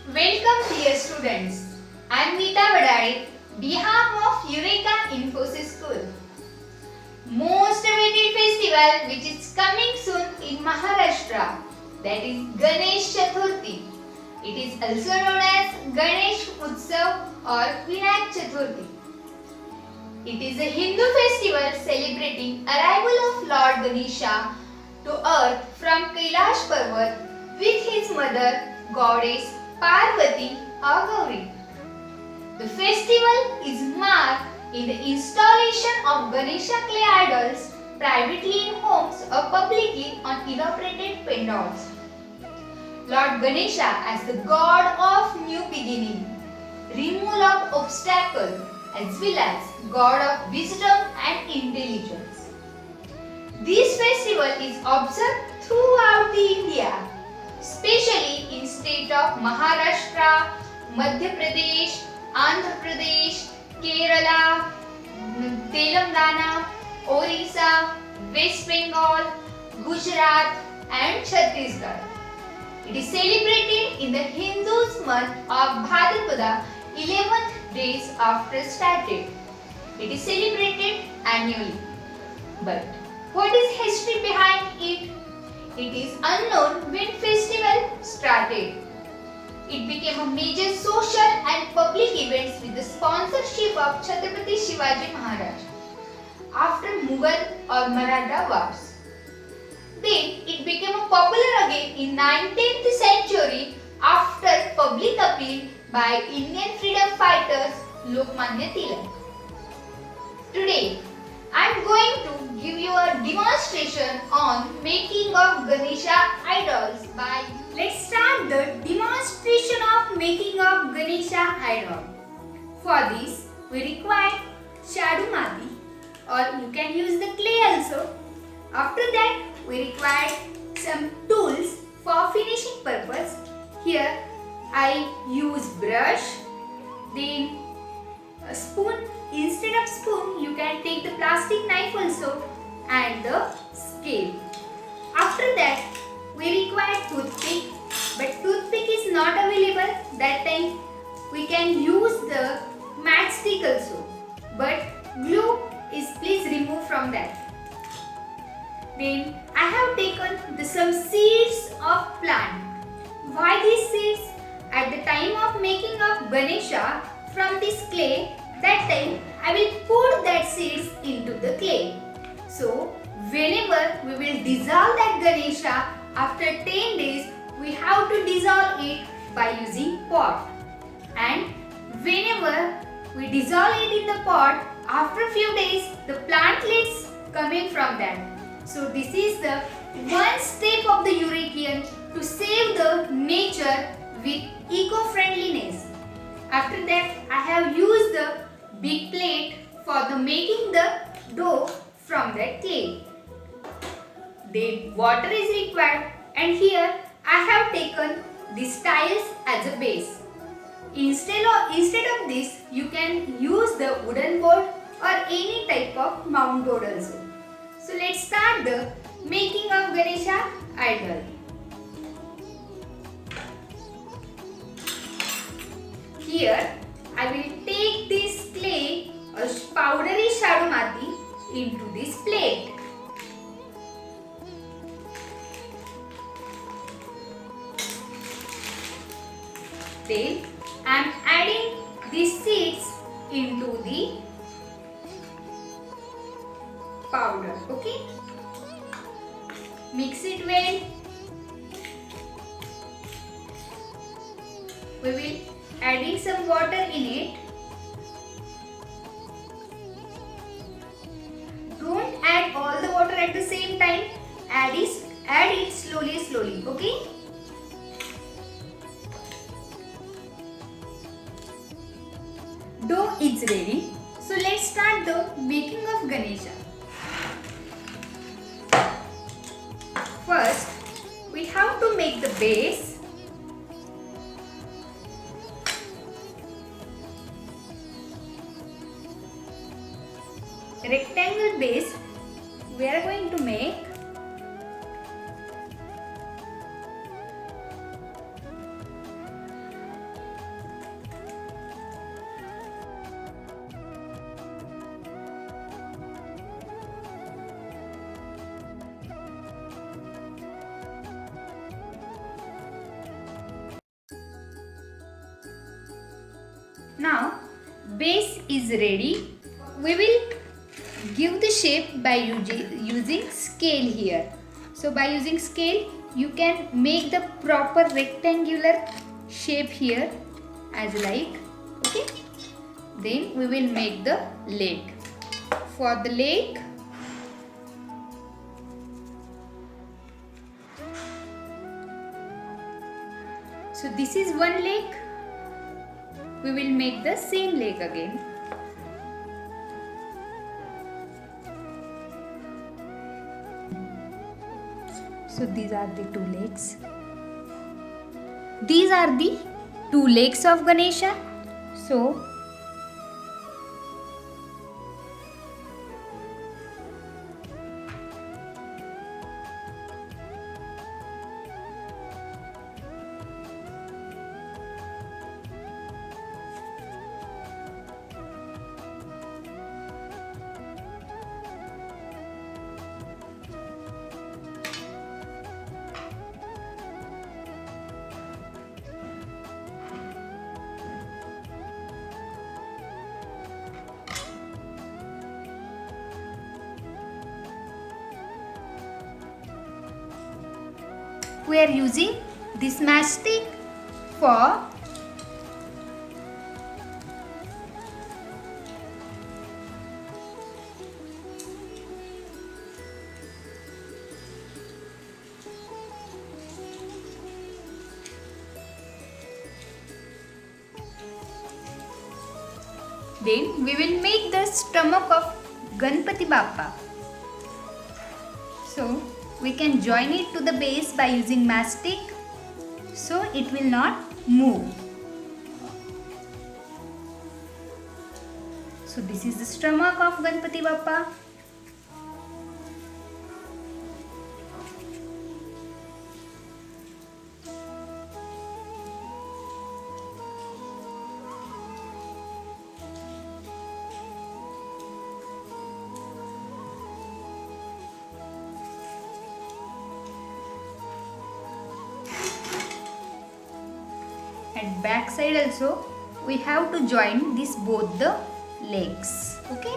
Welcome dear students. I am Neeta Vadade, behalf of Eureka Infosys School. Most awaited festival which is coming soon in Maharashtra, that is Ganesh Chaturthi. It is also known as Ganesh Utsav or Vinayak Chaturthi. It is a Hindu festival celebrating arrival of Lord Ganesha to earth from Kailash Parvat with his mother goddess Parvati or Gauri. The festival is marked in the installation of Ganesha clay idols privately in homes or publicly on elaborated pandals. Lord Ganesha as the god of new beginning, removal of obstacles as well as god of wisdom and intelligence. This festival is observed throughout the India, especially in state of Maharashtra, Madhya Pradesh, Andhra Pradesh, Kerala, Telangana, Orissa, West Bengal, Gujarat and Chhattisgarh. It is celebrated in the Hindu's month of Bhadrapada, 11th days after started. It is celebrated annually. But what is history behind it? It is unknown when festival started. It became a major social and public event with the sponsorship of Chhatrapati Shivaji Maharaj after Mughal or Maratha wars. Then it became popular again in 19th century after public appeal by Indian freedom fighters Lokmanya Tilak. Today I am going to give you a demonstration on making of Ganesha idols by. Let's start the demonstration of making of Ganesha idol. For this we require Shadu Mati or you can use the clay also. After that we require some tools for finishing purpose. Here I use brush, then a spoon. Instead of spoon, you can take the plastic knife also and the scale. After that, we require toothpick, but toothpick is not available. That time we can use the matchstick also. But glue is please remove from that. Then I have taken some seeds of plant. Why these seeds? At the time of making of Ganesha from this clay, that time I will put that seeds into the clay. So whenever we will dissolve that Ganesha after 10 days, we have to dissolve it by using pot. And whenever we dissolve it in the pot, after few days the plantlets coming from that. So this is the one step of the Eurekian to save the nature with eco-friendliness. After that I have used the big plate for the making the dough from that clay. Then water is required and here I have taken these tiles as a base. Instead of this you can use the wooden board or any type of mount board also. So let's start the making of Ganesha idol. Here I will take this clay or powdery Shadu Mati into this plate. Then I am adding these seeds into the powder. Okay. Mix it well. We will adding some water in it. Don't add all the water at the same time. Add it slowly. Okay. Dough is ready. So let's start the making of Ganesha. First, we have to make the base. Rectangle base we are going to make. Now base is ready. We will give the shape by using scale here. So by using scale you can make the proper rectangular shape here as like. Okay, then we will make the leg. For the leg, so this is one leg. We will make the same leg again. So these are the two legs. These are the two legs of Ganesha. So we are using this matchstick for then we will make the stomach of Ganpati Bappa. So we can join it to the base by using matchstick, so it will not move. So this is the stomach of Ganpati Bappa. And back side also we have to join this both the legs. Okay,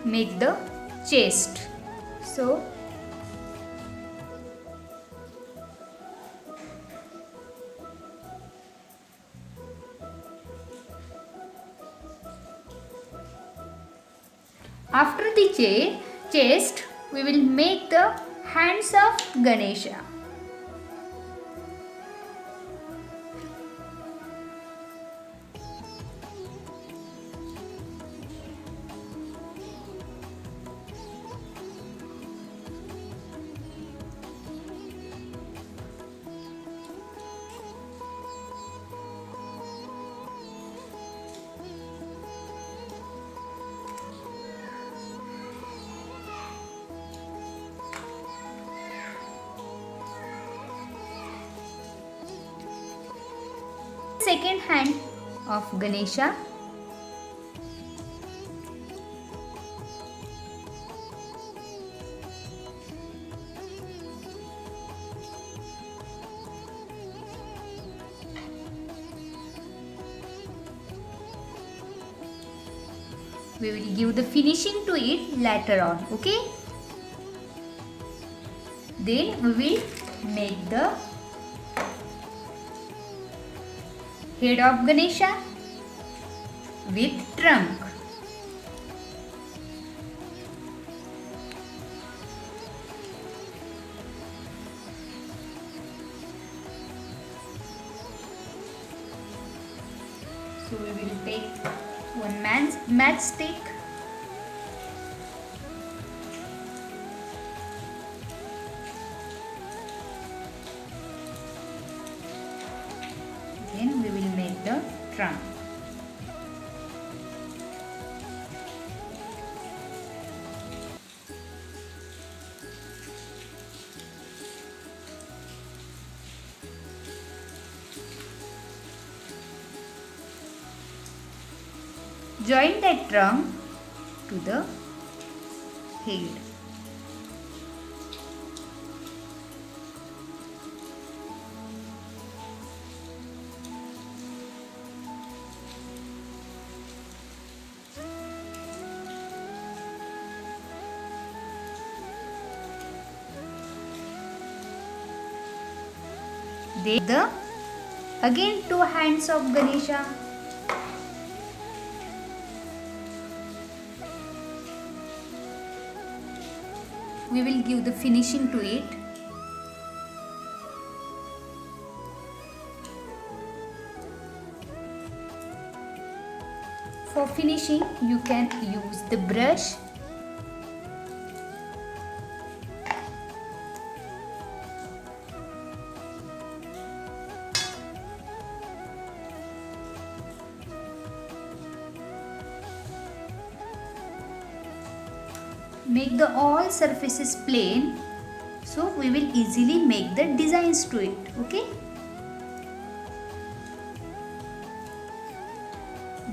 make the chest. So after the chest we will make the hands of Ganesha. Second hand of Ganesha. We will give the finishing to it later on. Okay, then we will make the head of Ganesha with trunk. So we will take one matchstick. the trunk. Join the trunk to the head. Then again 2 hands of Ganesha. We will give the finishing to it. For finishing, you can use the brush. Make the all surfaces plain, so we will easily make the designs to it. Okay.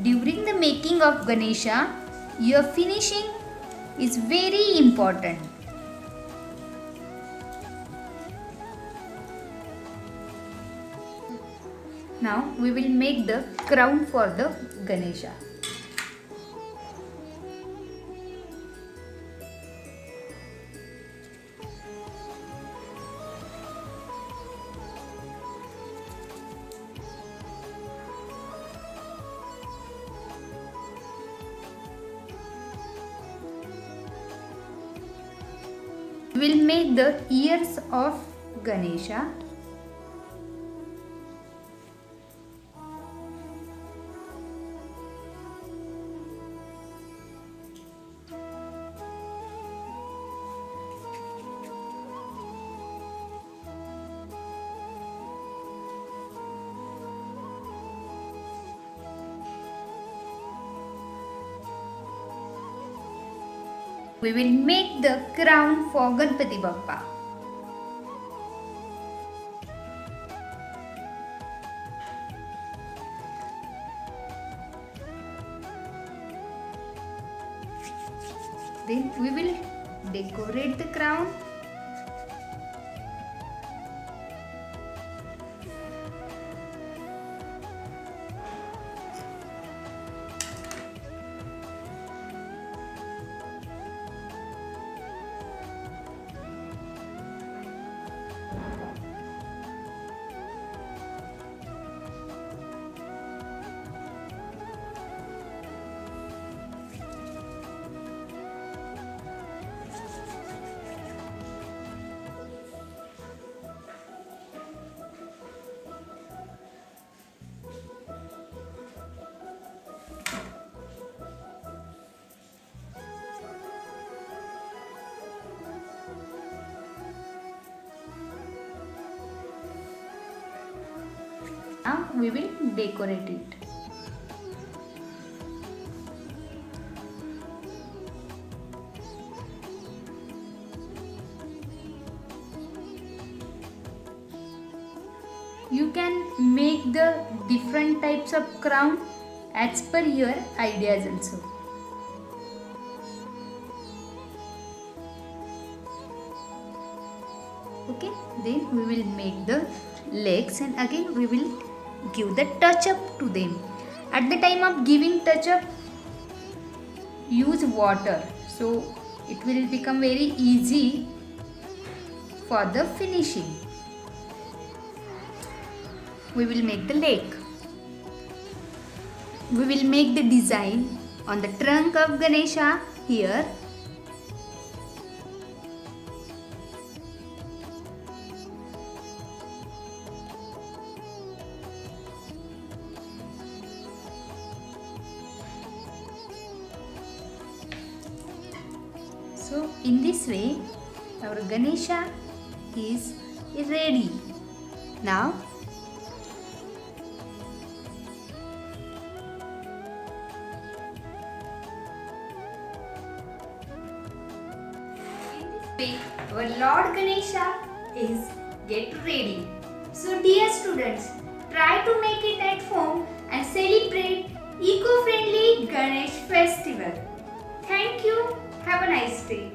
During the making of Ganesha, your finishing is very important. Now we will make the crown for the Ganesha. We will make the ears of Ganesha. We will make the crown for Ganpati Bappa. Then we will decorate the crown. Now we will decorate it. You can make the different types of crown as per your ideas also. Okay, then we will make the legs and again we will give the touch up to them. At the time of giving touch up, use water, so it will become very easy for the finishing. We will make the leg. We will make the design on the trunk of Ganesha here. So in this way our Ganesha is ready. Now Our Lord Ganesha is get ready. So dear students, try to make it at home and celebrate eco-friendly Ganesh festival. Thank you. Have a nice day.